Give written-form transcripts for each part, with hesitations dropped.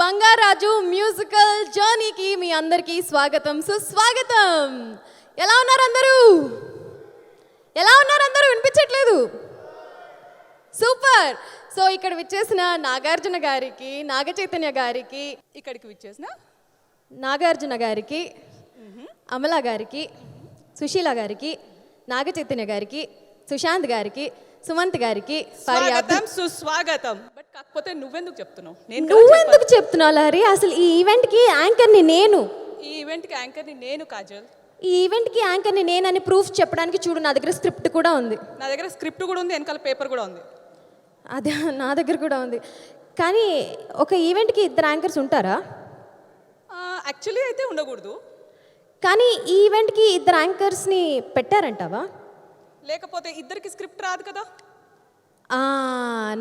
Bangarraju musical జర్నీకి మీ అందరికీ స్వాగతం సుస్వాగతం. ఎలా ఉన్నారు అందరూ? వినిపించట్లేదు? సూపర్. సో ఇక్కడ విచ్చేసిన నాగార్జున గారికి, నాగ చైతన్య గారికి, ఇక్కడికి విచ్చేసిన నాగార్జున గారికి, అమల గారికి, సుశీల గారికి, నాగ చైతన్య గారికి, సుశాంత్ గారికి, సుమంత్ గారికి స్వాగతం సుస్వాగతం. బట్ కాకపోతే నువ్వెందుకు చెప్తున్నావు? నువ్వెందుకు చెప్తున్నావు లారీ? అసలు ఈ ఈవెంట్కి యాంకర్ని నేను. ఈ ఈవెంట్కి యాంకర్ని నేను కాజల్. ఈ ఈవెంట్కి యాంకర్ని నేనని ప్రూఫ్ చెప్పడానికి చూడు, నా దగ్గర స్క్రిప్ట్ కూడా ఉంది. నా దగ్గర స్క్రిప్ట్ కూడా ఉంది, వెనకాల పేపర్ కూడా ఉంది. అదే నా దగ్గర కూడా ఉంది. కానీ ఒక ఈవెంట్కి ఇద్దరు యాంకర్స్ ఉంటారా? యాక్చువల్లీ అయితే ఉండకూడదు. కానీ ఈ ఈవెంట్కి ఇద్దరు యాంకర్స్ని పెట్టారంటావా? లేకపోతే ఇద్దరికి స్క్రిప్ట్ రాదు కదా.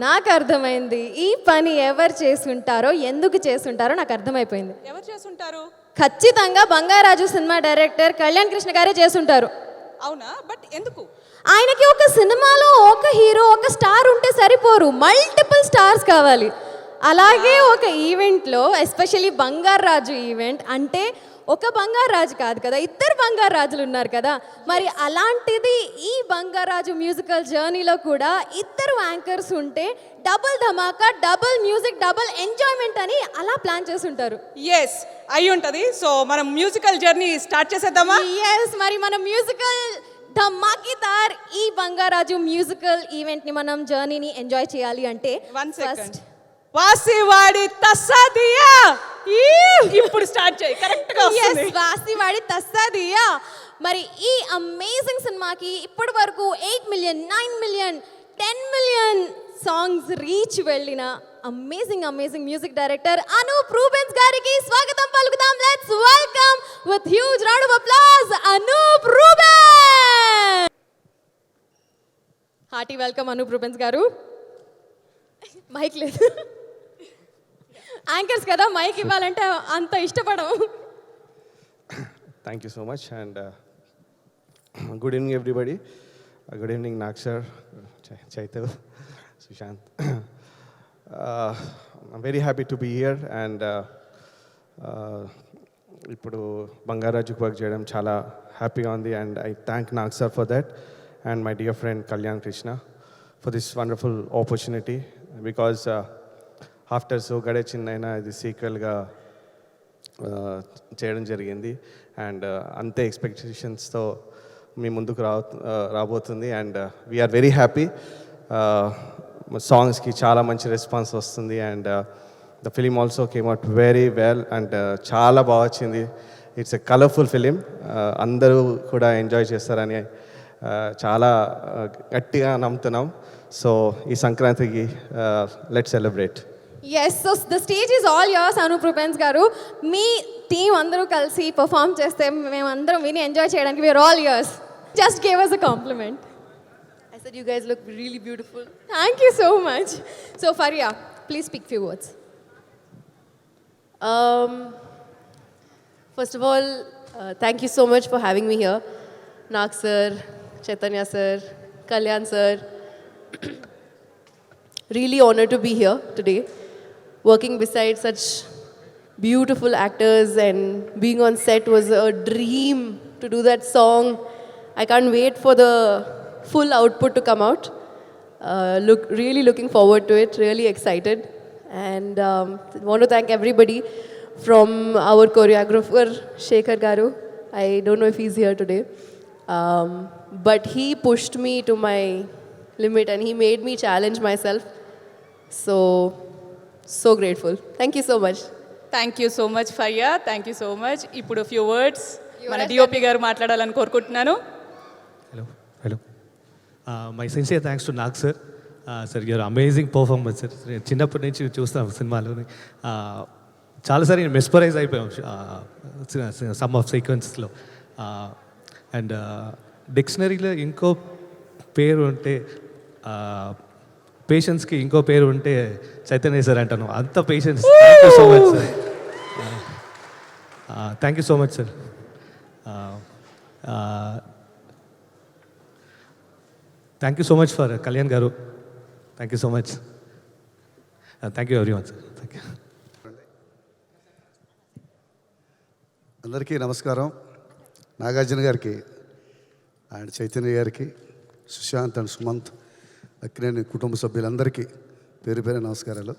నాకు అర్థమైంది. ఈ పని ఎవరు చేసుంటారో, ఎందుకు చేసుంటారో నాకు అర్థమైపోయింది. ఎవరు చేసుంటారు? ఖచ్చితంగా బంగారాజు సినిమా డైరెక్టర్ కళ్యాణ్ కృష్ణ గారే చేసుంటారు. అవునా? బట్ ఎందుకు? ఆయనకి ఒక సినిమాలో ఒక హీరో, ఒక స్టార్ ఉంటే సరిపోరు, మల్టిపుల్ స్టార్స్ కావాలి. అలాగే ఒక ఈవెంట్లో, ఎస్పెషల్లీ బంగారాజు ఈవెంట్ అంటే ఒక బంగారాజు కాదు కదా, ఇద్దరు బంగారాజులు ఉన్నారు కదా. మరి అలాంటిది ఈ బంగారాజు మ్యూజికల్ జర్నీలో కూడా ఇద్దరు యాంకర్స్ ఉంటే డబుల్ ధమాకా, డబుల్ మ్యూజిక్, డబుల్ ఎంజాయ్మెంట్ అని అలా ప్లాన్ చేస్తుంటారు. ఎస్ అయి ఉంటుంది. సో మనం మ్యూజికల్ జర్నీ స్టార్ట్ చేసేద్దామా? ఎస్, మరి మన మ్యూజికల్ ధమాకీదార్ ఈ బంగారాజు మ్యూజికల్ ఈవెంట్ని మనం జర్నీని ఎంజాయ్ చేయాలి అంటే ఫస్ట్ వాసివాడి తస్సాదియా ఇప్పుడు స్టార్ట్ చేయి. కరెక్ట్ గా వస్తుంది. వాసివాడి తస్సాదియా. మరి ఈ అమేజింగ్ సినిమాకి ఇప్పటి వరకు 8 million, 9 million, 10 million songs reach వెళ్ళిన amazing music director Anup Rubens గారికి స్వాగతం పలుకుదాం. Let's welcome with huge round of applause Anup Rubens. Hearty welcome Anup Rubens garu. Mike లేదు, యాంకర్స్ కదా, మైక్ ఇవ్వాలంటే అంత ఇష్టపడం. Thank you so much and good evening everybody. Good evening Nag sir, Chaitu, Sushant. I'm very happy to be here and ఇప్పుడు బంగారాజుకు work చేయడం చాలా హ్యాపీగా ఉంది and I thank Nag sir for that and my dear friend Kalyan Krishna for this wonderful opportunity because after so గడే చిన్నైనా ఇది సీక్వెల్గా చేయడం జరిగింది అండ్ అంతే ఎక్స్పెక్టేషన్స్తో మీ ముందుకు రాబోతుంది అండ్ వీఆర్ వెరీ హ్యాపీ. సాంగ్స్కి చాలా మంచి రెస్పాన్స్ వస్తుంది and the film also came out very well and చాలా బాగా వచ్చింది. ఇట్స్ ఎ కలర్ఫుల్ ఫిలిం, అందరూ కూడా ఎంజాయ్ చేస్తారని చాలా గట్టిగా నమ్ముతున్నాం. సో ఈ సంక్రాంతికి let's celebrate. Yes, so the stage is all yours Anup Rubens garu. మీ టీం అందరూ కలిసి పర్ఫామ్ చేస్తే మేమందరం విని ఎంజాయ్ చేయడానికి we are all yours. Just give us a compliment. I said you guys look really beautiful. Thank you so much. So Faria, please speak few words. First of all, thank you so much for having me here. Nag sir, Chaitanya sir, Kalyan sir. Really honored to be here today. Working beside such beautiful actors and being on set was a dream to do that song. I can't wait for the full output to come out. Really looking forward to it, really excited. And want to thank everybody from our choreographer, Shekhar Garu. I don't know if he's here today. But he pushed me to my limit and he made me challenge myself. So grateful. Thank you so much. Thank you so much Faria, thank you so much. ఇప్పుడు few words మన DOP garu మాట్లాడాలని కోరుకుంటున్నాను. Hello my sincere thanks to Nag sir. Sir your amazing performance sir. చిన్నప్పటి నుంచి చూస్తాం సినిమాలోని, చాలాసారి నేను మెస్పరైజ్ అయిపోయాం సమ్ ఆఫ్ సీక్వెన్సెస్లో. అండ్ డిక్షనరీలో ఇంకో పేరు ఉంటే, పేషెన్స్కి ఇంకో పేరు ఉంటే చైతన్య సార్ అంటాను. అంత patience. Thank you so much sir. Thank you so much sir. Thank you so much for Kalyan garu. Thank you so much. Thank you everyone sir. Thank you. అందరికీ నమస్కారం. నాగార్జున గారికి అండ్ చైతన్య గారికి, సుశాంత్ అండ్ సుమంత్, అక్కినేని కుటుంబ సభ్యులందరికీ పేరు పేరు నమస్కారాలు.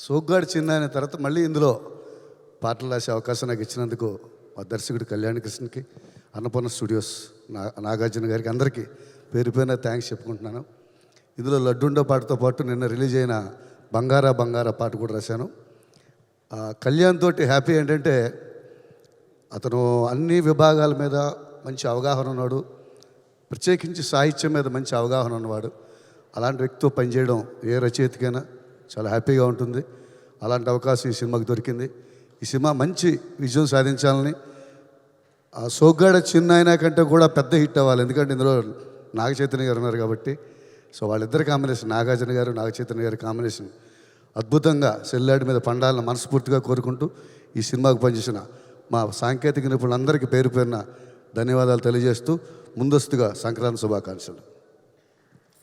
సోగ్గాడు చిన్న అయిన తర్వాత మళ్ళీ ఇందులో పాటలు రాసే అవకాశం నాకు ఇచ్చినందుకు మా దర్శకుడు కళ్యాణ్ కృష్ణకి, అన్నపూర్ణ స్టూడియోస్ నాగార్జున గారికి అందరికీ పేరు పేరున థ్యాంక్స్ చెప్పుకుంటున్నాను. ఇందులో లడ్డుండ పాటతో పాటు నిన్న రిలీజ్ అయిన బంగారా బంగారా పాట కూడా రాశాను. కళ్యాణ్ తోటి హ్యాపీ ఏంటంటే అతను అన్ని విభాగాల మీద మంచి అవగాహన ఉన్నాడు, ప్రత్యేకించి సాహిత్యం మీద మంచి అవగాహన ఉన్నవాడు. అలాంటి వ్యక్తితో పనిచేయడం ఏ రచయితకైనా చాలా హ్యాపీగా ఉంటుంది. అలాంటి అవకాశం ఈ సినిమాకి దొరికింది. ఈ సినిమా మంచి విజయం సాధించాలని, సోగ్గాడ చిన్న అయినా కంటే కూడా పెద్ద హిట్ అవ్వాలి, ఎందుకంటే ఇందులో నాగ చైతన్య గారు ఉన్నారు కాబట్టి. సో వాళ్ళిద్దరి కాంబినేషన్, నాగార్జున గారు నాగ చైతన్య గారి కాంబినేషన్ అద్భుతంగా సెల్లాడి మీద పండాలని మనస్ఫూర్తిగా కోరుకుంటూ ఈ సినిమాకు పనిచేసిన మా సాంకేతిక నిపుణులందరికీ పేరు పేరున ధన్యవాదాలు తెలియజేస్తూ ముందస్తుగా సంక్రాంతి శుభాకాంక్షలు.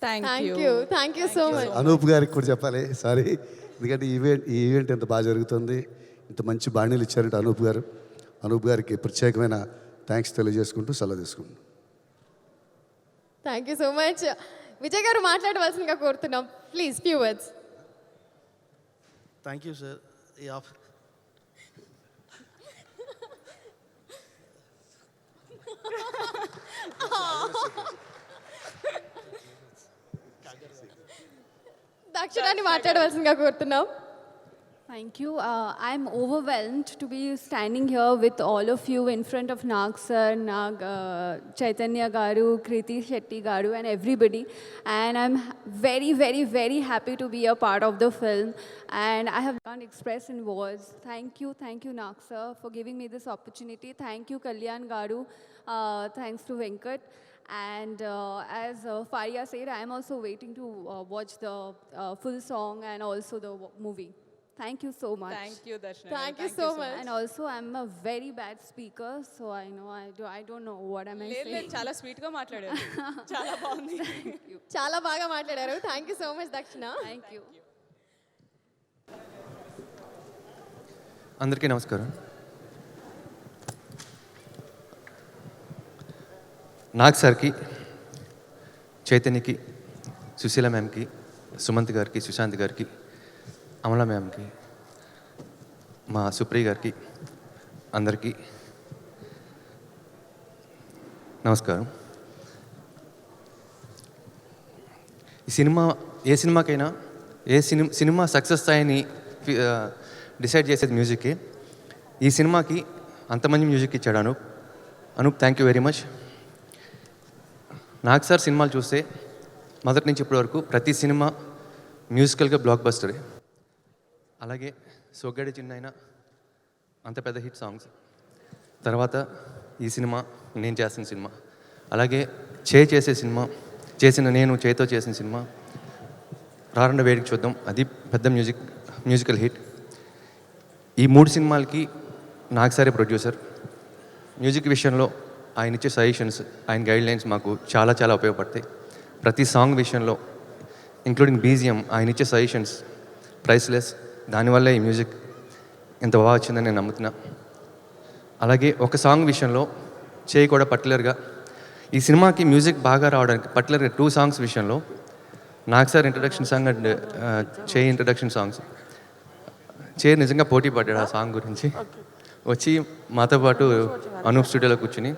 Thank you so much. Anup గారికి కూడా చెప్పాలి, సారీ, ఎందుకంటే ఈ ఈవెంట్ ఎంత బాగా జరుగుతుంది, ఇంత మంచి బాణీలు ఇచ్చారంటే అనూప్ గారికి ప్రత్యేకమైన థ్యాంక్స్ తెలియజేసుకుంటూ సెలవు తీసుకుంటాం. Thank you so much. Vijay గారు మాట్లాడవలసిందిగా కోరుతున్నాం, please few words. Thank you, sir. Yeah. దక్షిణాన్ని మాట్లాడవలసిందిగా కోరుతున్నాం. Thank you. I'm overwhelmed to be standing here with all of you in front of Nag sir, Chaitanya garu, Kriti Shetty garu and everybody. And I'm very, very, very happy to be a part of the film. And I have can't express in words. Thank you Nag sir for giving me this opportunity. Thank you Kalyan garu. Thanks to Venkat. And as Faria said, I am also waiting to watch the full song and also the movie. Thank you so much. Thank you Darshana. Thank you so much. And also, I'm a very bad speaker, so I don't know what am I లేదు saying. లేదు, చాలా sweet గా మాట్లాడారు, చాలా బాగుంది. చాలా బాగా మాట్లాడారు. థ్యాంక్ యూ సో మచ్ దక్షిణ. Thank you. అందరికీ నమస్కారం. నాగ్ సార్కి, చైతన్యకి, సుశీల మ్యామ్కి, సుమంత్ గారికి, సుశాంత్ గారికి, అమలా మ్యామ్కి, మా సుప్రియ గారికి, అందరికీ నమస్కారం. ఈ సినిమా ఏ సినిమాకైనా సినిమా సక్సెస్ స్థాయిని డిసైడ్ చేసేది మ్యూజిక్కే. ఈ సినిమాకి అంతమంది మ్యూజిక్ ఇచ్చాడు Anup thank you very much. Nag sir సినిమాలు చూస్తే మొదటి నుంచి ఇప్పటి వరకు ప్రతి సినిమా మ్యూజికల్గా బ్లాక్ బస్టరే. అలాగే సోగ్గాడి చిన్న అయినా అంత పెద్ద హిట్ సాంగ్స్. తర్వాత ఈ సినిమా నేను చేసిన సినిమా, అలాగే చేసే సినిమా, నేను చేతో చేసిన సినిమా రారండ వేడికి చూద్దాం, అది పెద్ద మ్యూజికల్ హిట్. ఈ 3 సినిమాలకి నాగ్ సారే ప్రొడ్యూసర్. మ్యూజిక్ విషయంలో ఆయన ఇచ్చే సజెషన్స్, ఆయన గైడ్లైన్స్ మాకు చాలా చాలా ఉపయోగపడతాయి. ప్రతి సాంగ్ విషయంలో ఇంక్లూడింగ్ బీజిఎం ఆయన ఇచ్చే సజెషన్స్ ప్రైస్లెస్. దానివల్లే ఈ మ్యూజిక్ ఎంత బాగా వచ్చిందని నేను నమ్ముతున్నా. అలాగే ఒక సాంగ్ విషయంలో కూడా పర్టికులర్గా ఈ సినిమాకి మ్యూజిక్ బాగా రావడానికి పర్టికులర్గా 2 సాంగ్స్ విషయంలో Nag sir introduction song and introduction songs. నిజంగా పోటీ పడ్డాడు ఆ సాంగ్ గురించి. వచ్చి మాతో పాటు అనూప్ స్టూడియోలో కూర్చుని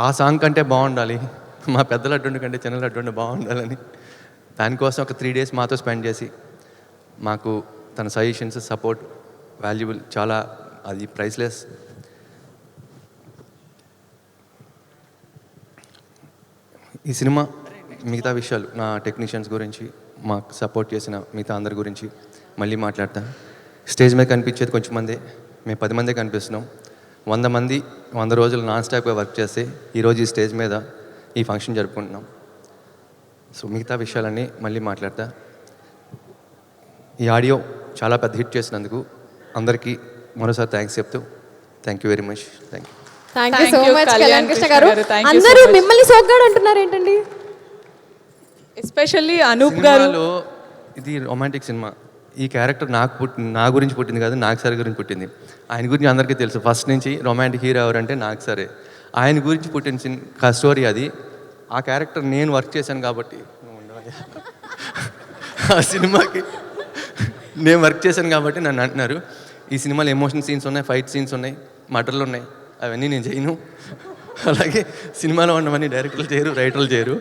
ఆ సాంగ్ కంటే బాగుండాలి, మా పెద్ద లడ్డు కంటే చిన్న లడ్డు బాగుండాలని దానికోసం ఒక 3 days మాతో స్పెండ్ చేసి మాకు తన సజెషన్స్, సపోర్ట్ వాల్యుబుల్, చాలా అది ప్రైస్లెస్. ఈ సినిమా మిగతా విషయాలు నా టెక్నీషియన్స్ గురించి, మాకు సపోర్ట్ చేసిన మిగతా అందరి గురించి మళ్ళీ మాట్లాడతాను. స్టేజ్ మీద కనిపించేది కొంచెం మందే, మేము 10 మందే కనిపిస్తున్నాం. 100 మంది 100 రోజులు నాన్ స్టాప్గా వర్క్ చేస్తే ఈరోజు ఈ స్టేజ్ మీద ఈ ఫంక్షన్ జరుపుకుంటున్నాం. సో మిగతా విషయాలన్నీ మళ్ళీ మాట్లాడతా. ఈ ఆడియో చాలా పెద్ద హిట్ చేసినందుకు అందరికీ మరోసారి థ్యాంక్స్ చెప్తూ thank you very much. Thank you so much Kalyan Krishna గారు. Thank you so అందరూ much. మిమ్మల్ని సోగ్గాడు అంటున్నారు ఏంటండి? ఎస్పెషల్లీ అనూప్ గారు. ఇది రొమాంటిక్ సినిమా. ఈ క్యారెక్టర్ నా గురించి పుట్టింది కాదు, నాగ్ సార్ గురించి పుట్టింది. ఆయన గురించి అందరికీ తెలుసు, ఫస్ట్ నుంచి రొమాంటిక్ హీరో ఎవరంటే నాగ్ సారే. ఆయన గురించి పుట్టిన స్టోరీ అది. ఆ క్యారెక్టర్ నేను వర్క్ చేశాను కాబట్టి, ఆ సినిమాకి నేను వర్క్ చేశాను కాబట్టి నన్ను అంటున్నారు. ఈ సినిమాలో ఎమోషన్ సీన్స్ ఉన్నాయి, ఫైట్ సీన్స్ ఉన్నాయి, మటర్లు ఉన్నాయి, అవన్నీ నేను చేయను. అలాగే సినిమాలో ఉన్నవన్నీ డైరెక్టర్లు చేయరు, రైటర్లు చేయరు,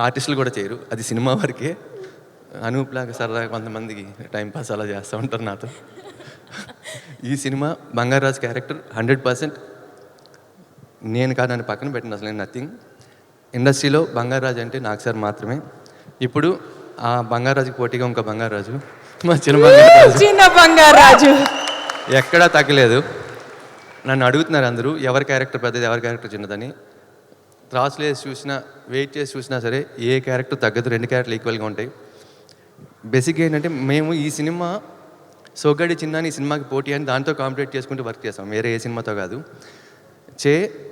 ఆర్టిస్టులు కూడా చేయరు. అది సినిమా వరకే. అనూప్లాగా సరదాగా కొంతమందికి టైంపాస్ అలా చేస్తూ ఉంటారు నాతో. ఈ సినిమా బంగారాజు క్యారెక్టర్ 100% నేను కాదు, నన్ను పక్కన పెట్టిన అసలు నథింగ్. ఇండస్ట్రీలో బంగారాజు అంటే నాకు సార్ మాత్రమే. ఇప్పుడు ఆ బంగారాజుకి పోటీగా ఇంకో బంగారాజు, మా చిన్న బంగారాజు ఎక్కడా తగ్గలేదు. నన్ను అడుగుతున్నారు అందరూ ఎవరి క్యారెక్టర్ పెద్దది, ఎవరి క్యారెక్టర్ చిన్నదని. త్రాసులు వేసి చూసినా, వెయిట్ చేసి చూసినా సరే ఏ క్యారెక్టర్ తగ్గదు, 2 క్యారెక్టర్లు ఈక్వల్గా ఉంటాయి. బేసిక్గా ఏంటంటే మేము ఈ సినిమా సోగ్గాడే చిన్న ఈ సినిమాకి పోటీ అని దాంతో కాంపిటేట్ చేసుకుంటూ వర్క్ చేస్తాం, వేరే ఏ సినిమాతో కాదు.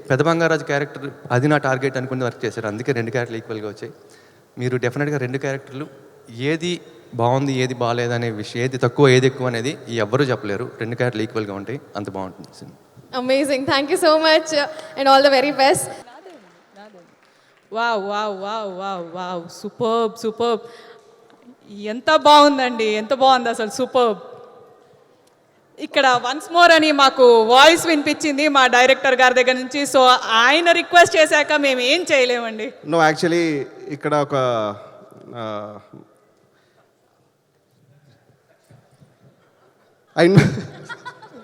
పెద్ద బంగారాజు క్యారెక్టర్ అది నా టార్గెట్ అనుకుని వర్క్ చేశారు, అందుకే 2 క్యారెక్టర్లు ఈక్వల్గా వచ్చాయి. మీరు డెఫినెట్గా 2 క్యారెక్టర్లు ఏది బాగుంది ఏది బాగాలేదనే విషయం, ఏది తక్కువ ఏది ఎక్కువ అనేది ఎవ్వరూ చెప్పలేరు. 2 క్యారెక్టర్లు ఈక్వల్గా ఉంటాయి, అంత బాగుంటుంది cinema. Amazing, thank you so much and all the very best. Wow wow wow wow wow, superb superb. ఎంత బాగుందండి, ఎంత బాగుంది అసలు, సూపర్బ్. ఇక్కడ వన్స్ మోర్ అని మాకు వాయిస్ వినిపించింది మా డైరెక్టర్ గారి దగ్గర నుంచి. సో ఆయన రిక్వెస్ట్ చేశాక మేము ఏం చేయలేమండి. నో, యాక్చువల్లీ ఇక్కడ ఒక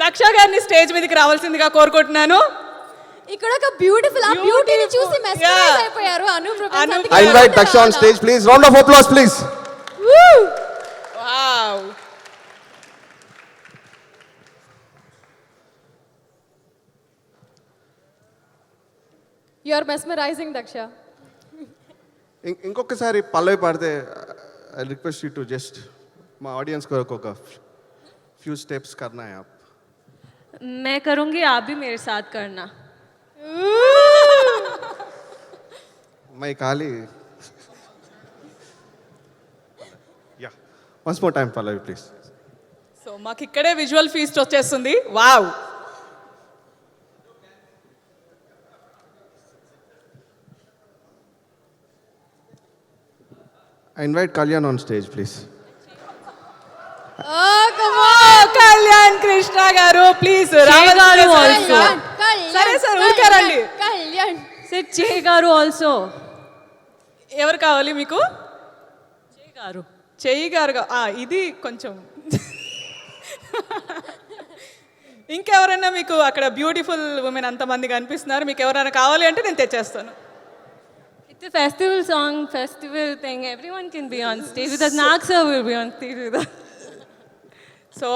దక్ష గారిని స్టేజ్ మీదకి రావాల్సిందిగా కోరుకుంటున్నాను. ఇక్కడ ఒక బ్యూటిఫుల్, ఆ బ్యూటీని చూసి మెస్మరైజ్ అయిపోయారు Anup Rubens. I invite Daksha on stage, please. Round of applause, please. Wow. You are mesmerising Daksha. ఇంకొకసారి పల్లవి పాడితే I request you to just మా ఆడియన్స్ కొరకు ఒక ఫ్యూ స్టెప్స్ करना है आप. मैं करूँगी, आप भी मेरे साथ करना. मैं खाली yeah once more time Pallavi please. So మాకు ఇక్కడే విజువల్ ఫీస్ట్ వచ్చేస్తుంది. Wow. I invite Kalyan on stage, please. Kalyan Krishna garu please సరే సార్ ఊరికారండి. Kalyan Sir Che Garu also. ఎవరు కావాలి మీకు? Che Garu. చెయ్యి గారు ఇది కొంచెం ఇంకెవరైనా మీకు అక్కడ బ్యూటిఫుల్ ఉమెన్ అంతమంది కనిపిస్తున్నారు, మీకు ఎవరైనా కావాలి అంటే నేను తెచ్చేస్తాను. It's a festival song, festival thing. Everyone can be on stage with us. Nag sir will be on stage with us. So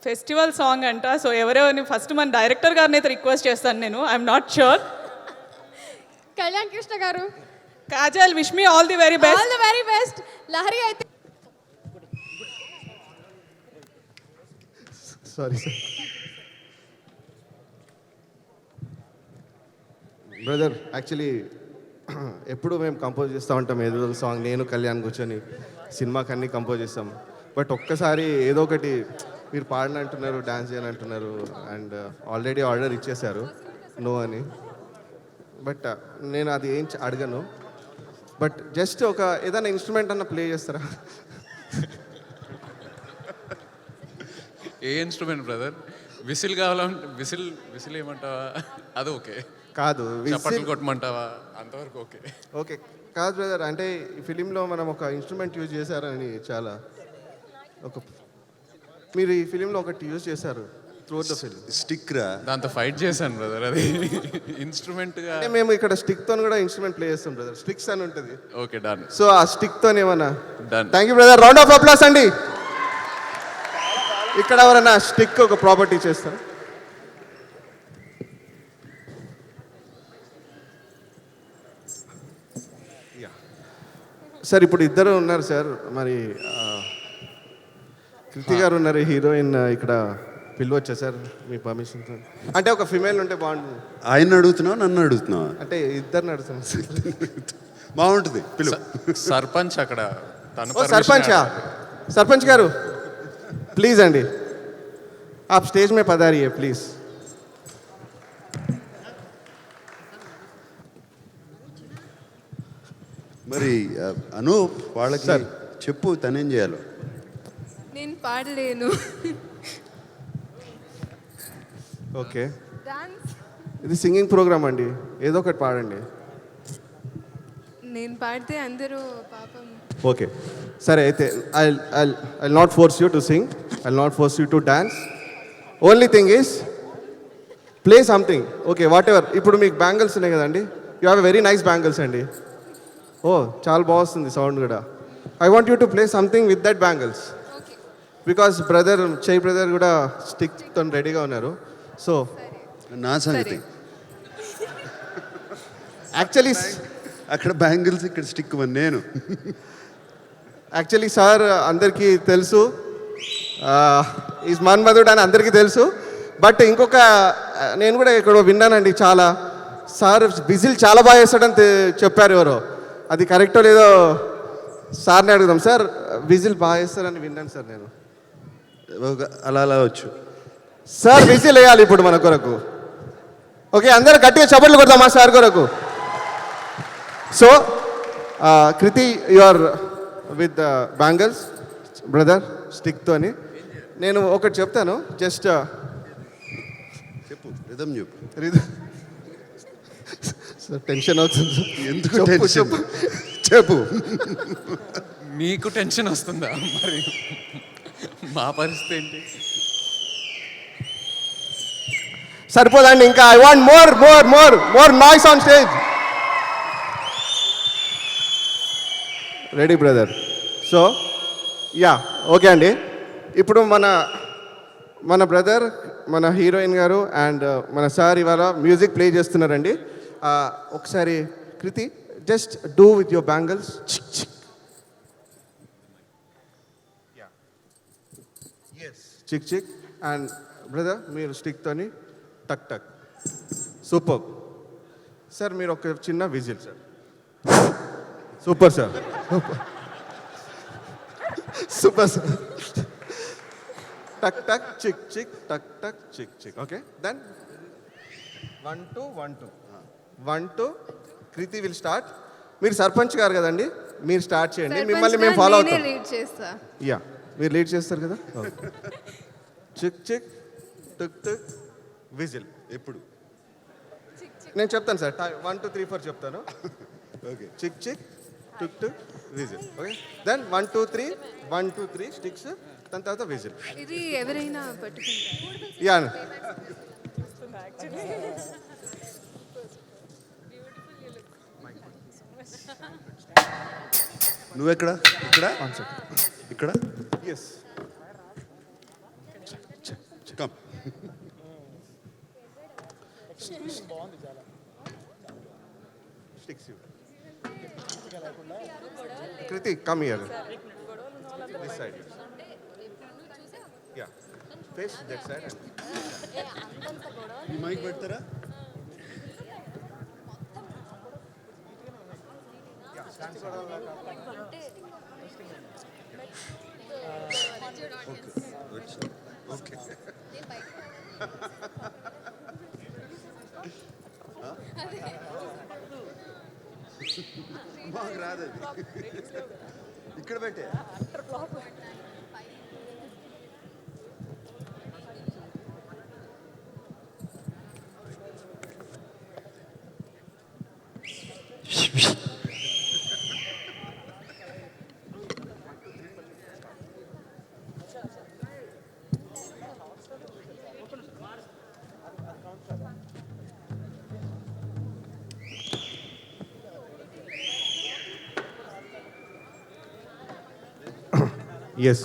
festival song అంట. సో ఎవరెవరిని ఫస్ట్ మన డైరెక్టర్ గారిని అయితే రిక్వెస్ట్ చేస్తాను నేను. I'm not sure. Kalyan Krishna garu, Kajal, wish me all the very best. All the very best. Lahari అయితే sorry sir. Brother, actually ఎప్పుడు మేము కంపోజ్ చేస్తూ ఉంటాం ఏదో సాంగ్, నేను కళ్యాణ్ కూర్చొని సినిమాకి అన్నీ కంపోజ్ చేస్తాం. బట్ ఒక్కసారి ఏదో ఒకటి మీరు పాడని అంటున్నారు, డాన్స్ చేయని అంటున్నారు, అండ్ ఆల్రెడీ ఆర్డర్ ఇచ్చేశారు నో అని. బట్ నేను అది ఏం అడగను. బట్ జస్ట్ ఒక ఏదైనా ఇన్స్ట్రుమెంట్ అన్న ప్లే చేస్తారా? ఏ ఇన్స్ట్రుమెంట్ బ్రదర్? విసిల్ కావాలంటే విసిల్ ఏమంటావా? అది ఓకే. కాదు, చప్పట్లు కొట్టమంటావా? అంతవరకు ఓకే. ఓకే కాదు బ్రదర్, అంటే ఈ ఫిలింలో మనం ఒక ఇన్స్ట్రుమెంట్ యూజ్ చేశారని చాలా మీరు ఈ ఫిలింలో ఒకటి యూజ్ చేశారు త్రూఅవుట్ ద ఫిల్మ్. స్టిక్ రా, దాంతో ఫైట్ చేశాను బ్రదర్. అది ఇన్స్ట్రుమెంట్గా అంటే మేము ఇక్కడ స్టిక్తో కూడా ఇన్స్ట్రుమెంట్ ప్లే చేస్తాం బ్రదర్. స్టిక్స్ అని ఉంటుంది. Okay, done. సో ఆ స్టిక్తో ఏమన్నా Done. Thank you brother. Round of applause అండి. ఇక్కడ ఎవరైనా స్టిక్ ఒక ప్రాపర్టీ చేస్తారు? సార్ ఇప్పుడు ఇద్దరు ఉన్నారు సార్, మరి కృతి గారు ఉన్నారు, హీరోయిన్ ఇక్కడ పిలవచ్చా సార్ మీ పర్మిషన్తో? అంటే ఒక ఫిమేల్ ఉంటే బాగుంటుంది. ఆయన అడుగుతున్నావా నన్ను అడుగుతున్నావా? అంటే ఇద్దరిని అడుగుతాను సార్. బాగుంటుంది, పిలువు. సర్పంచ్ అక్కడ తను ఓ సర్పంచా? सरपंच गारू प्लीज अंडी आप स्टेज में पधारिए प्लीज. మరి అనూప్ వాళ్ళకి సార్. చెప్పు తనేం చేయాలో. నేను పాడలేను. ఓకే, డాన్స్ ఇది సింగింగ్ ప్రోగ్రామ్ అండి, ఏదో ఒకటి పాడండి. నేను పాడితే అందరూ పాపం. ఓకే సరే అయితే I not force you to sing, I not force you to dance. Only thing is play something. Okay what ever. ఇప్పుడు మీకు బ్యాంగిల్స్ ఉన్నాయి కదండి, you have very nice bangles అండి. ఓ చాలా బాగుంది సౌండ్ కూడా. I want you to play something with that bangles because brother చై brother కూడా స్టిక్తో రెడీగా ఉన్నారు. సో నా సంగతి యాక్చువల్లీ అక్కడ బ్యాంగిల్స్ ఇక్కడ స్టిక్ నేను. యాక్చువల్లీ సార్ అందరికీ తెలుసు, ఈజ్ మన్మధుడు అని అందరికీ తెలుసు. బట్ ఇంకొక నేను కూడా ఇక్కడ విన్నానండి చాలా, సార్ విజిల్ చాలా బాగా వేస్తాడని చెప్పారు ఎవరో. అది కరెక్టో లేదో సార్ని అడుగుదాం. సార్ విజిల్ బాగా వేస్తారని విన్నాను సార్ నేను. అలా అలా వచ్చు. సార్ విజిల్ వేయాలి ఇప్పుడు మన కొరకు. ఓకే అందరూ గట్టిగా చప్పట్లు కొడతామా సార్ కొరకు. So Kriti you are with bangles brother స్టిక్తోని. నేను ఒకటి చెప్తాను జస్ట్ చెప్పు రిధం చెప్పు. సార్ టెన్షన్ అవుతుంది. ఎందుకు చెప్పు, టెన్షన్? చెప్పు. చెప్పు. మీకు టెన్షన్ వస్తుందా మరి? మా పరిస్థితి ఏంటి? సరిపోదండి ఇంకా. I want more more more more noise on stage. Ready brother. So yeah okay అండి. ఇప్పుడు మన బ్రదర్ మన హీరోయిన్ గారు అండ్ మన సార్ ఇవాళ మ్యూజిక్ ప్లే చేస్తున్నారండి. ఒకసారి Kriti just do with your bangles. చిక్ చిక్ అండ్ బ్రదర్ మీరు స్టిక్తోని టక్ టక్. Super sir. మీరు ఒక చిన్న whistle sir. Super sir, super sir. టక్ టక్ చిక్ చిక్ టక్ టక్ చిక్ చిక్. Okay then 1 2 1 2 1 2 Kriti will start. మీరు సర్పంచ్ గారు కదండి, మీరు స్టార్ట్ చేయండి, మిమ్మల్ని మేము ఫాలో అవుతాం. లీడ్ చేస్తా. యా మీరు లీడ్ చేస్తారు కదా. చిక్ చిక్ టుక్ టుక్ విజిల్. ఎప్పుడు నేను చెప్తాను సార్ 1 2 3 4 చెప్తాను. ఓకే. చిక్ చిక్ టుక్ టుక్ విజిల్. ఓకే దెన్ 1 2 3 1 2 3 స్టిక్స్, దాని తర్వాత విజిల్. ఇది ఎవరైనా పట్టుకుంటారు. యా నువ్వెక్కడ? ఇక్కడ ఇక్కడ yes come. Sticks. Kriti come here this side. Yeah face that side. ఈ మైక్ పెడతారా? ఓకే. మాకు రాదు అది. ఇక్కడ పెట్టే. ఎస్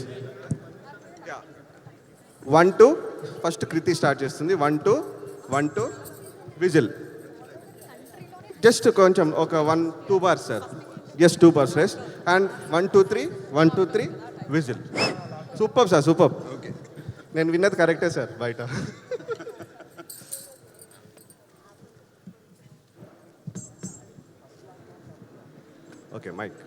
1 2 ఫస్ట్ కృతి స్టార్ట్ చేస్తుంది. 1 2 1 2 విజిల్. జస్ట్ కొంచెం ఒక 1 2 bars sir, just 2 bars rest and 1 2 3 1 2 3 whistle. Super sir super. Okay. నేను విన్నది కరెక్టే సార్ బయట. Okay mic.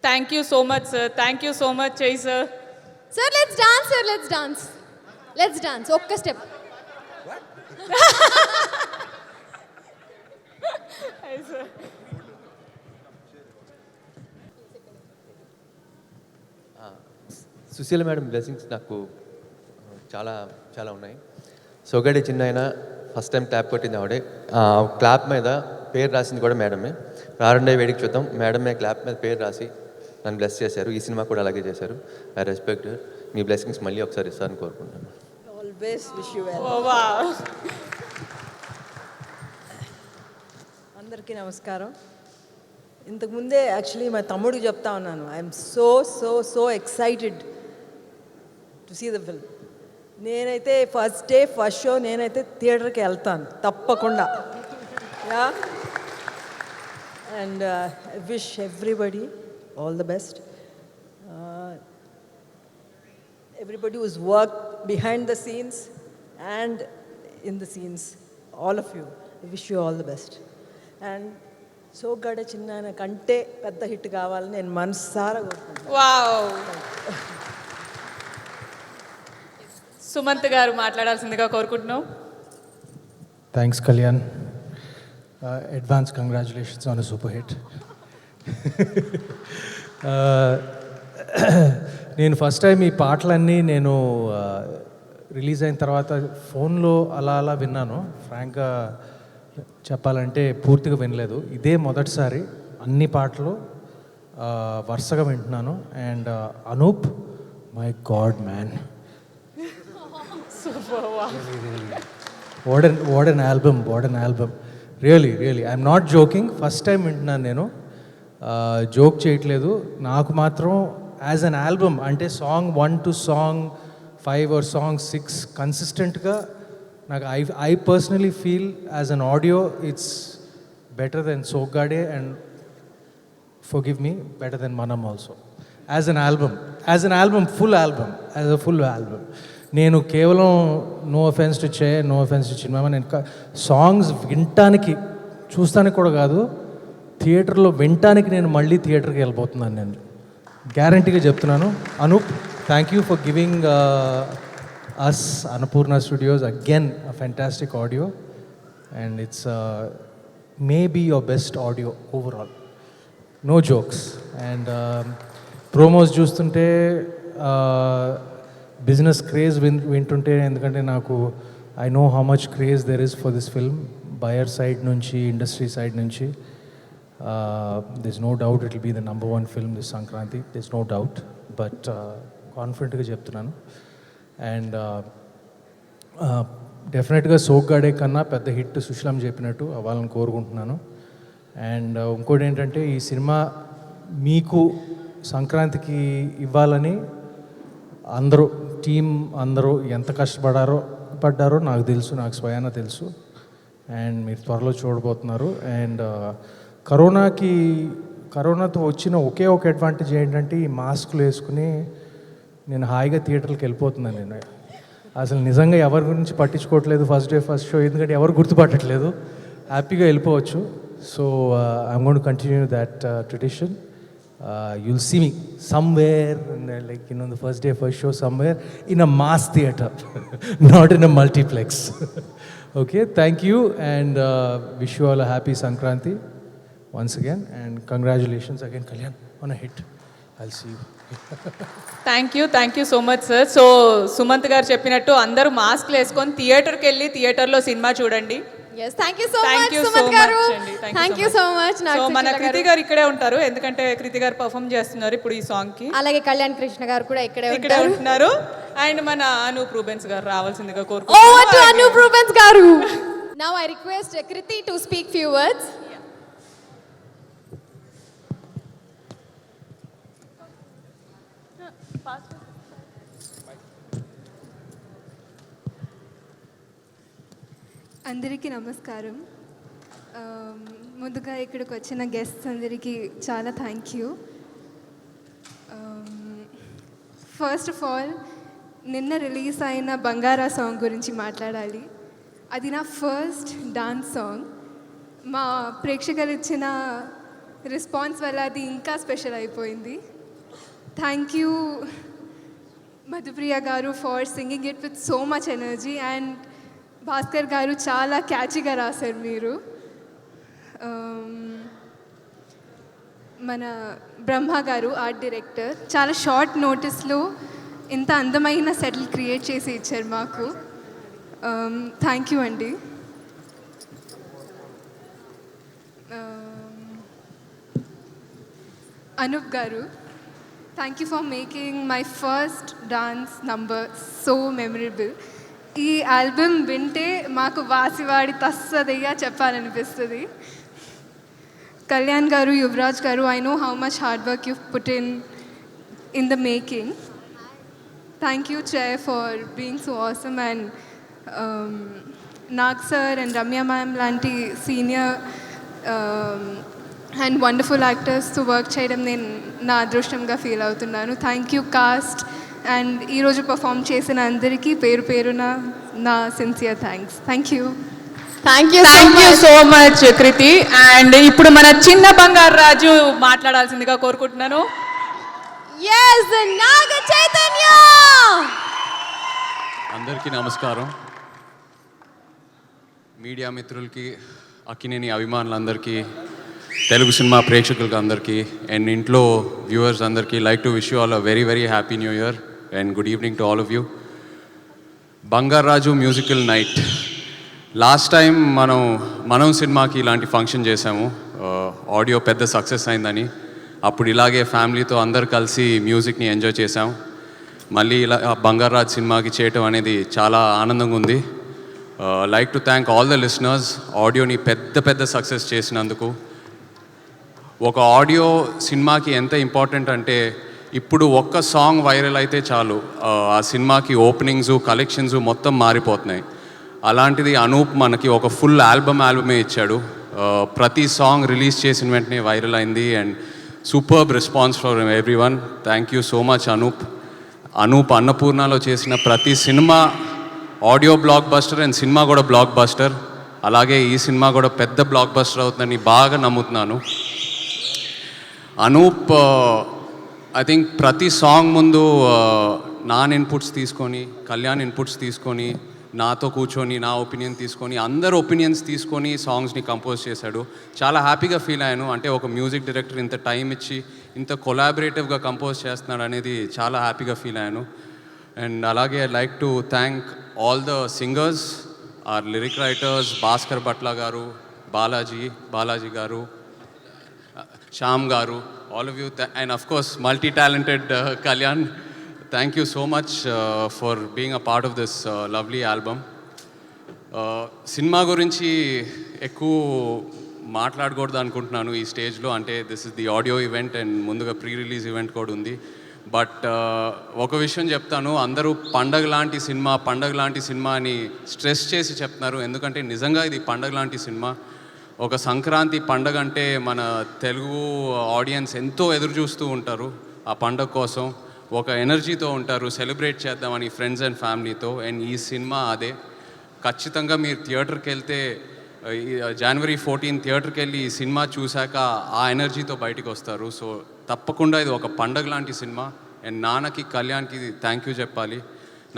Thank you so much, sir. Thank you so much, Jay, sir. Sir, let's dance, sir. Let's dance. Let's dance. Okka step. Hi, sir. Sushila madam blessings నాకు చాలా చాలా ఉన్నాయి. సొగడి చిన్న అయినా ఫస్ట్ టైం క్లాప్ కొట్టింది ఆవిడే. Clap మీద పేరు రాసింది కూడా మేడమే. రారండే వేడికి చూద్దాం మేడమే క్లాప్ మీద పేరు రాసి నన్ను బ్లెస్ చేశారు. ఈ సినిమా కూడా అలాగే చేశారు. I respect. మీ బ్లెస్సింగ్స్ మళ్ళీ ఒకసారి ఇస్తారని కోరుకుంటున్నాను. Always wish you well. Oh, wow. అందరికీ నమస్కారం. ఇంతకుముందే యాక్చువల్లీ మా తమ్ముడికి చెప్తా ఉన్నాను, I'm so excited to see the film. నేనైతే ఫస్ట్ డే ఫస్ట్ షో నేనైతే థియేటర్కి వెళ్తాను తప్పకుండా. Yeah, and I wish everybody all the best. Everybody who's worked behind the scenes and in the scenes, all of you, I wish you all the best. And so gada chinnana kante pedda hit kavalani nenu manasara korukuntunna. Wow. Sumanth గారు మాట్లాడాల్సిందిగా కోరుకుంటున్నాం. Thanks, Kalyan. Advance congratulations on a super hit. నేను first time ఈ పాటలన్నీ నేను release అయిన తర్వాత ఫోన్లో అలా విన్నాను. ఫ్రాంక్గా చెప్పాలంటే పూర్తిగా వినలేదు. ఇదే మొదటిసారి అన్ని పాటలు వరుసగా వింటున్నాను. And Anup, my god man, what an album. Really I'm not joking. First time వింటున్నాను నేను, జోక్ చేయట్లేదు. నాకు మాత్రం యాజ్ అన్ ఆల్బమ్ అంటే song 1 to song 5 or song 6 కన్సిస్టెంట్గా నాకు I personally feel as an audio it's better than Soggade and forgive me, better than Manam also. As an album, full album, as a full album. నేను కేవలం no offence to చే, no offence to చిన్మా, నేను songs వినటానికి చూస్తానికి కూడా కాదు, థియేటర్లో వినటానికి నేను మళ్ళీ థియేటర్కి వెళ్ళిపోతున్నాను. నేను గ్యారంటీగా చెప్తున్నాను. Anup, thank you for giving us Annapurna Studios again a fantastic audio, and it's maybe your best audio overall. No jokes. And promos చూస్తుంటే బిజినెస్ క్రేజ్ వింటుంటే, ఎందుకంటే నాకు I know how much craze there is for this film, buyer side నుంచి, industry side నుంచి. This no doubt it will be the number 1 film this Sankranti, this no doubt. But కాన్ఫిడెంట్గా చెప్తున్నాను. And డెఫినెట్గా సోగ్గాడే కన్నా పెద్ద హిట్ సుశీలం చెప్పినట్టు అవ్వాలని కోరుకుంటున్నాను. అండ్ ఇంకోటి ఏంటంటే, ఈ సినిమా మీకు సంక్రాంతికి ఇవ్వాలని అందరూ టీం అందరూ ఎంత కష్టపడ్డారో నాకు తెలుసు, నాకు స్వయాన తెలుసు. అండ్ మీరు త్వరలో చూడబోతున్నారు. అండ్ కరోనాతో వచ్చిన ఒకే ఒక అడ్వాంటేజ్ ఏంటంటే, ఈ మాస్కులు వేసుకుని నేను హాయిగా థియేటర్కి వెళ్ళిపోతున్నాను. నేను అసలు నిజంగా ఎవరి గురించి పట్టించుకోవట్లేదు ఫస్ట్ డే ఫస్ట్ షో, ఎందుకంటే ఎవరు గుర్తుపట్టట్లేదు, హ్యాపీగా వెళ్ళిపోవచ్చు. So I'm going to continue that tradition. You'll see me somewhere, like, you know, the first day, first show, somewhere in a mass theatre, not in a multiplex. Okay, thank you, and wish you all a happy Sankranti once again, and congratulations again, Kalyan, on a hit. I'll see you. Thank you so much sir. So Sumanth గారు చెప్పినట్టు అందరూ మాస్క్లు వేసుకొని థియేటర్కి వెళ్ళి థియేటర్లో cinema చూడండి. Yes, thank you so much, Sumanth garu. Thank you so much. So మన కృతి గారు ఇక్కడే ఉంటారు, ఎందుకంటే కృతి గారు పర్ఫామ్ చేస్తున్నారు ఇప్పుడు ఈ సాంగ్ కి. అలాగే కళ్యాణ్ కృష్ణ గారు కూడా ఇక్కడే ఉంటున్నారు. అండ్ మన అనూప్ రూబెన్స్ గారు రావాల్సిందిగా Over to Anup Rubens garu. Now I request Kriti to speak few words. అందరికీ నమస్కారం. ముందుగా ఇక్కడికి వచ్చిన గెస్ట్స్ అందరికీ చాలా thank you. First of all నిన్న రిలీజ్ అయిన బంగారా సాంగ్ గురించి మాట్లాడాలి. అది నా ఫస్ట్ డాన్స్ సాంగ్. మా ప్రేక్షకులు ఇచ్చిన రెస్పాన్స్ వల్ల అది ఇంకా స్పెషల్ అయిపోయింది. థ్యాంక్ యూ మధుప్రియ గారు for singing it with so much energy. And Bhaskar గారు చాలా క్యాచీగా రాశారు మీరు. మన బ్రహ్మ గారు ఆర్ట్ డైరెక్టర్ చాలా షార్ట్ నోటీస్లో ఇంత అందమైన సెటిల్ క్రియేట్ చేసి ఇచ్చారు మాకు. థ్యాంక్ యూ అండి. అనూప్ గారు, thank you for making my first dance number so memorable. ఈ ఆల్బమ్ వింటే మాకు వాసివాడి తస్సదిగా చెప్పాలనిపిస్తుంది. కళ్యాణ్ గారు, యువరాజ్ గారు, I know how much hard work you put in the making. Thank you Chair for being so awesome. And Nag sir and Ramya ma'am లాంటి senior and wonderful యాక్టర్స్తో work చేయడం నేను నా అదృష్టంగా ఫీల్ అవుతున్నాను. Thank you cast. అండ్ ఈరోజు perform చేసిన అందరికీ పేరు పేరున నా sincere thanks. Thank you. Thank you so much Kriti. And ఇప్పుడు మన చిన్న బంగారు రాజు మాట్లాడాల్సిందిగా కోరుకుంటున్నాను. ఎస్, నాగ చైతన్య. అందరికీ నమస్కారం. మీడియా మిత్రులకి, అక్కినేని అభిమానులందరికీ, తెలుగు సినిమా ప్రేక్షకులకి అందరికీ, అండ్ ఇంట్లో వ్యూవర్స్ అందరికీ like to wish you all a very very happy new year and good evening to all of you. Bangarraju musical night last time మనం సినిమాకి ఇలాంటి ఫంక్షన్ చేసాము. ఆడియో పెద్ద సక్సెస్ అయిందని. అప్పుడు ఇలాగే ఫ్యామిలీతో అందరు కలిసి మ్యూజిక్ని ఎంజాయ్ చేసాం. మళ్ళీ ఇలా బంగారాజు సినిమాకి చేయటం అనేది చాలా ఆనందంగా ఉంది. Like to thank all the listeners ఆడియోని పెద్ద సక్సెస్ చేసినందుకు. ఒక ఆడియో సినిమాకి ఎంత ఇంపార్టెంట్ అంటే ఇప్పుడు ఒక్క సాంగ్ వైరల్ అయితే చాలు, ఆ సినిమాకి ఓపెనింగ్స్, కలెక్షన్స్ మొత్తం మారిపోతున్నాయి. అలాంటిది అనూప్ మనకి ఒక ఫుల్ ఆల్బమే ఇచ్చాడు. ప్రతి సాంగ్ రిలీజ్ చేసిన వెంటనే వైరల్ అయింది. And superb response for everyone. Thank you so much Anup. అన్నపూర్ణలో చేసిన ప్రతి సినిమా ఆడియో బ్లాక్ బస్టర్ అండ్ సినిమా కూడా బ్లాక్ బస్టర్. అలాగే ఈ సినిమా కూడా పెద్ద బ్లాక్ బస్టర్ అవుతుందని బాగా నమ్ముతున్నాను. అనూప్ ఐ థింక్ ప్రతి సాంగ్ ముందు ఇన్పుట్స్ తీసుకొని, కళ్యాణ్ ఇన్పుట్స్ తీసుకొని, నాతో కూర్చొని నా ఒపీనియన్ తీసుకొని, అందరు ఒపీనియన్స్ తీసుకొని సాంగ్స్ని కంపోజ్ చేశాడు. చాలా హ్యాపీగా ఫీల్ అయ్యాను. అంటే ఒక మ్యూజిక్ డైరెక్టర్ ఇంత టైం ఇచ్చి ఇంత కొలాబరేటివ్గా కంపోజ్ చేస్తున్నాడు అనేది చాలా హ్యాపీగా ఫీల్ అయ్యాను. అండ్ అలాగే I like to thank all the singers, our lyric writers, Bhaskar Bhatla garu, Balaji గారు, శ్యామ్ గారు, all of you, and of course multi-talented Kalyan. Thank you so much for being a part of this lovely album. Cinema గురించి ఎక్కువ మాట్లాడకూడదు అనుకుంటున్నాను ఈ స్టేజ్లో. అంటే this is the audio event and ముందుగా ప్రీ రిలీజ్ ఈవెంట్ కూడా ఉంది. బట్ ఒక విషయం చెప్తాను, అందరూ పండగ లాంటి సినిమా అని స్ట్రెస్ చేసి చెప్తున్నారు. ఎందుకంటే నిజంగా ఇది పండగ లాంటి సినిమా. ఒక సంక్రాంతి పండగ అంటే మన తెలుగు ఆడియన్స్ ఎంతో ఎదురు చూస్తూ ఉంటారు. ఆ పండగ కోసం ఒక ఎనర్జీతో ఉంటారు, సెలబ్రేట్ చేద్దామని ఫ్రెండ్స్ అండ్ ఫ్యామిలీతో. అండ్ ఈ సినిమా అదే. ఖచ్చితంగా మీరు థియేటర్కి వెళ్తే, January 14 థియేటర్కి వెళ్ళి ఈ సినిమా చూశాక ఆ ఎనర్జీతో బయటకు వస్తారు. సో తప్పకుండా ఇది ఒక పండగ లాంటి సినిమా. అండ్ నాన్నకి, కళ్యాణ్కి థ్యాంక్ యూ చెప్పాలి.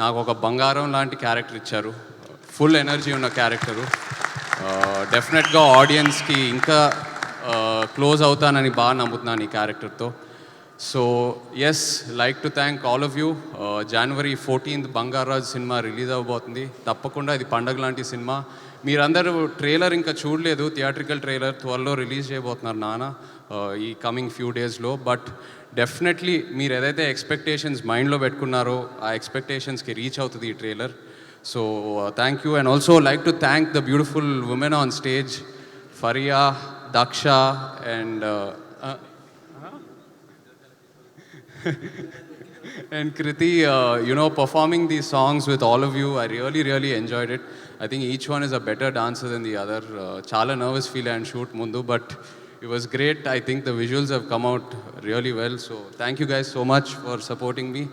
నాకు ఒక బంగారం లాంటి క్యారెక్టర్ ఇచ్చారు, ఫుల్ ఎనర్జీ ఉన్న క్యారెక్టరు. డెఫినెట్గా ఆడియన్స్కి ఇంకా క్లోజ్ అవుతానని బాగా నమ్ముతున్నాను ఈ క్యారెక్టర్తో. So yes, like to thank all of you. January 14 Bangarraju సినిమా రిలీజ్ అవ్వబోతుంది. తప్పకుండా ఇది పండగ లాంటి సినిమా. మీరందరూ ట్రైలర్ ఇంకా చూడలేదు, థియేట్రికల్ ట్రైలర్ త్వరలో రిలీజ్ చేయబోతున్నారు నాన్న ఈ కమింగ్ ఫ్యూ డేస్లో. బట్ డెఫినెట్లీ మీరు ఏదైతే ఎక్స్పెక్టేషన్స్ మైండ్లో పెట్టుకున్నారో ఆ ఎక్స్పెక్టేషన్స్కి రీచ్ అవుతుంది ఈ trailer. So thank you, and also like to thank the beautiful women on stage, Faria, Daksha, and And Kriti, performing these songs with all of you, I really, really enjoyed it. I think each one is a better dancer than the other. Chala nervous feel and shoot mundu, but it was great. I think the visuals have come out really well. So thank you guys so much for supporting me.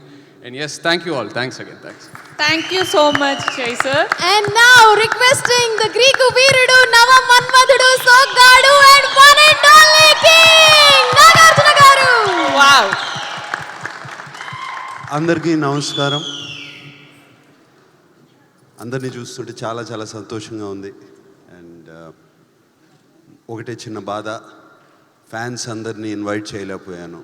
And yes, thank you all. Thanks again. Thanks. Thank you so much, Jay sir. And now requesting the Greek Veerudu, Nava Manmadhudu, Sogadu and one and only King Nagarjuna Garu. Wow. అందరికీ నమస్కారం. అందరినీ చూస్తుంటే చాలా చాలా సంతోషంగా ఉంది. And ఒకటే చిన్న బాధ, ఫ్యాన్స్ అందరినీ ఇన్వైట్ చేయలేకపోయాను.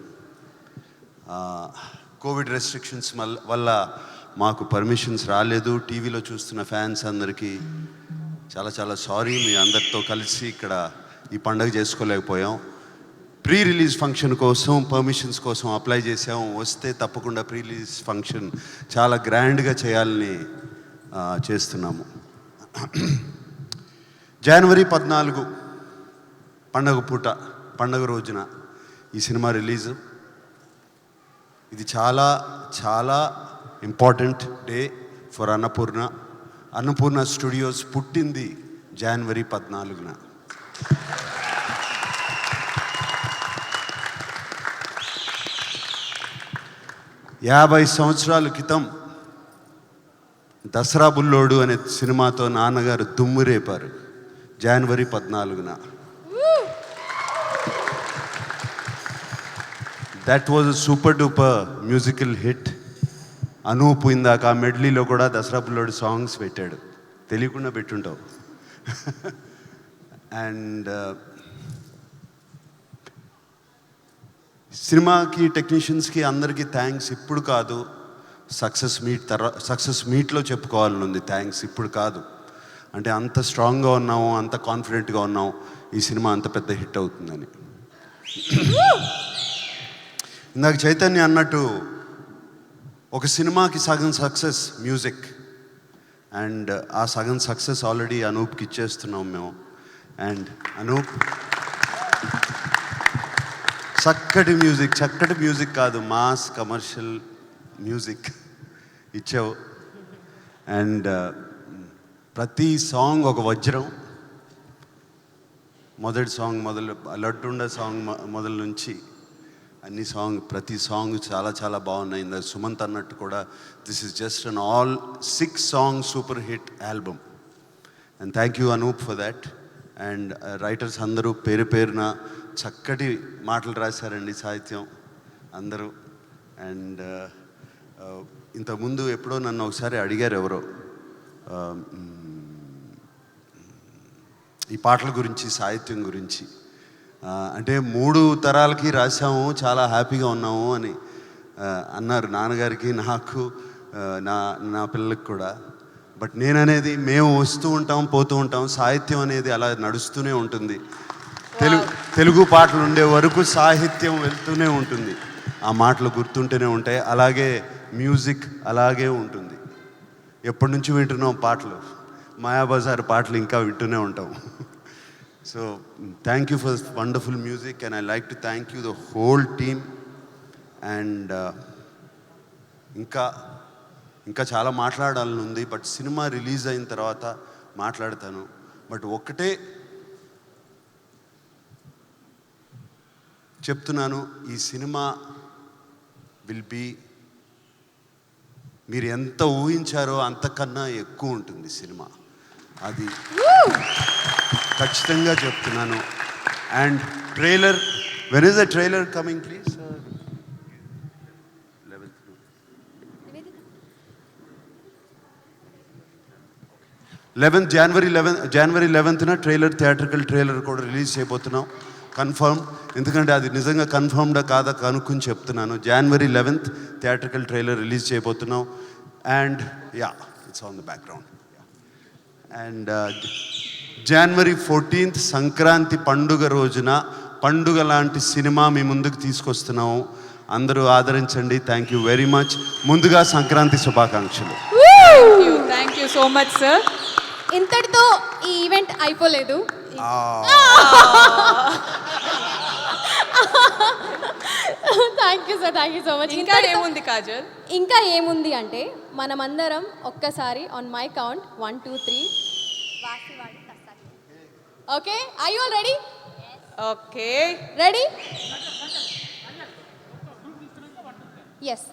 కోవిడ్ రెస్ట్రిక్షన్స్ వల్ల మాకు పర్మిషన్స్ రాలేదు. టీవీలో చూస్తున్న ఫ్యాన్స్ అందరికీ చాలా చాలా సారీ. మీ అందరితో కలిసి ఇక్కడ ఈ పండుగ చేసుకోలేకపోయాం. ప్రీ రిలీజ్ ఫంక్షన్ కోసం పర్మిషన్స్ కోసం అప్లై చేసాము. వస్తే తప్పకుండా ప్రీ రిలీజ్ ఫంక్షన్ చాలా గ్రాండ్గా చేయాలని చేస్తున్నాము. జనవరి 14 పండగ పూట, పండగ రోజున ఈ సినిమా రిలీజ్. ఇది చాలా చాలా important day for Annapurna studios పుట్టింది జనవరి 14న. 50 సంవత్సరాల క్రితం దసరా బుల్లోడు అనే సినిమాతో నాన్నగారు దుమ్ము రేపారు జనవరి 14న. That was a super duper musical hit. Anup ఇందాక ఆ మెడ్లీలో కూడా దసరా బుల్లోడు సాంగ్స్ పెట్టాడు, తెలియకుండా పెట్టుంటావు. అండ్ సినిమాకి టెక్నీషియన్స్కి అందరికీ థ్యాంక్స్. ఇప్పుడు కాదు, సక్సెస్ మీట్లో చెప్పుకోవాలని ఉంది థ్యాంక్స్. ఇప్పుడు కాదు, అంటే అంత స్ట్రాంగ్గా ఉన్నాము, అంత కాన్ఫిడెంట్గా ఉన్నాము ఈ సినిమా అంత పెద్ద హిట్ అవుతుందని. ఇందాక చైతన్య అన్నట్టు ఒక సినిమాకి సగం సక్సెస్ మ్యూజిక్, అండ్ ఆ సగం సక్సెస్ ఆల్రెడీ అనూప్కి ఇచ్చేస్తున్నాం మేము. అండ్ అనూప్ చక్కటి మ్యూజిక్ కాదు, మాస్ కమర్షియల్ మ్యూజిక్ ఇచ్చావు. అండ్ ప్రతి సాంగ్ ఒక వజ్రం. మొదటి సాంగ్ లడ్డుండ సాంగ్ మొదలు నుంచి ప్రతి సాంగ్ చాలా చాలా బాగున్నాయి. ఇందాక సుమంత్ అన్నట్టు కూడా this is just an all 6 song super hit album. And thank you Anoop for that. And writers అందరూ పేరు పేరున చక్కటి మాటలు రాశారండి, సాహిత్యం అందరూ. అండ్ ఇంతకుముందు ఎప్పుడో నన్ను ఒకసారి అడిగారు ఎవరో ఈ పాటల గురించి, సాహిత్యం గురించి. అంటే 3 తరాలకి రాసాము, చాలా హ్యాపీగా ఉన్నాము అని అన్నారు నాన్నగారికి, నాకు, నా పిల్లలకి కూడా. బట్ నేననేది మేము వస్తూ ఉంటాం, పోతూ ఉంటాం. సాహిత్యం అనేది అలా నడుస్తూనే ఉంటుంది. తెలుగు పాటలు ఉండే వరకు సాహిత్యం వెళ్తూనే ఉంటుంది, ఆ మాటలు గుర్తుంటూనే ఉంటాయి. అలాగే మ్యూజిక్ అలాగే ఉంటుంది. ఎప్పటి నుంచి వింటున్నాం పాటలు, మాయాబజార్ పాటలు ఇంకా వింటూనే ఉంటాం. So thank you for wonderful music. And I like to thank you the whole team. And ఇంకా చాలా మాట్లాడాలని ఉంది, బట్ సినిమా రిలీజ్ అయిన తర్వాత మాట్లాడతాను. బట్ ఒక్కటే చెప్తున్నాను, ఈ సినిమా విల్ బీ, మీరు ఎంత ఊహించారో అంతకన్నా ఎక్కువ ఉంటుంది సినిమా. అది ఖచ్చితంగా చెప్తున్నాను. And trailer, when is the trailer coming please? 11th January 11th trailer, theatrical trailer కూడా రిలీజ్ చేయబోతున్నాం. కన్ఫర్మ్, ఎందుకంటే అది నిజంగా కన్ఫర్మ్డా కాదా కనుక్కుని చెప్తున్నాను. జనవరి 11th థియేట్రికల్ ట్రైలర్ రిలీజ్ చేయబోతున్నాం. And it's on the background. And January 14th Sankranti పండుగ రోజున పండుగ లాంటి సినిమా మీ ముందుకు తీసుకొస్తున్నాము. అందరూ ఆదరించండి. Thank you very much. ముందుగా సంక్రాంతి శుభాకాంక్షలు. Thank you so much sir. ఇంతటితో ఈ ఈవెంట్ అయిపోలేదు. Thank you sir, thank you so much. ఇంకా ఏముంది కాజల్? ఇంకా ఏముంది అంటే మనమందరం ఒక్కసారి on my count 1 2 3 okay, I you all ready? Okay, ready? Yes.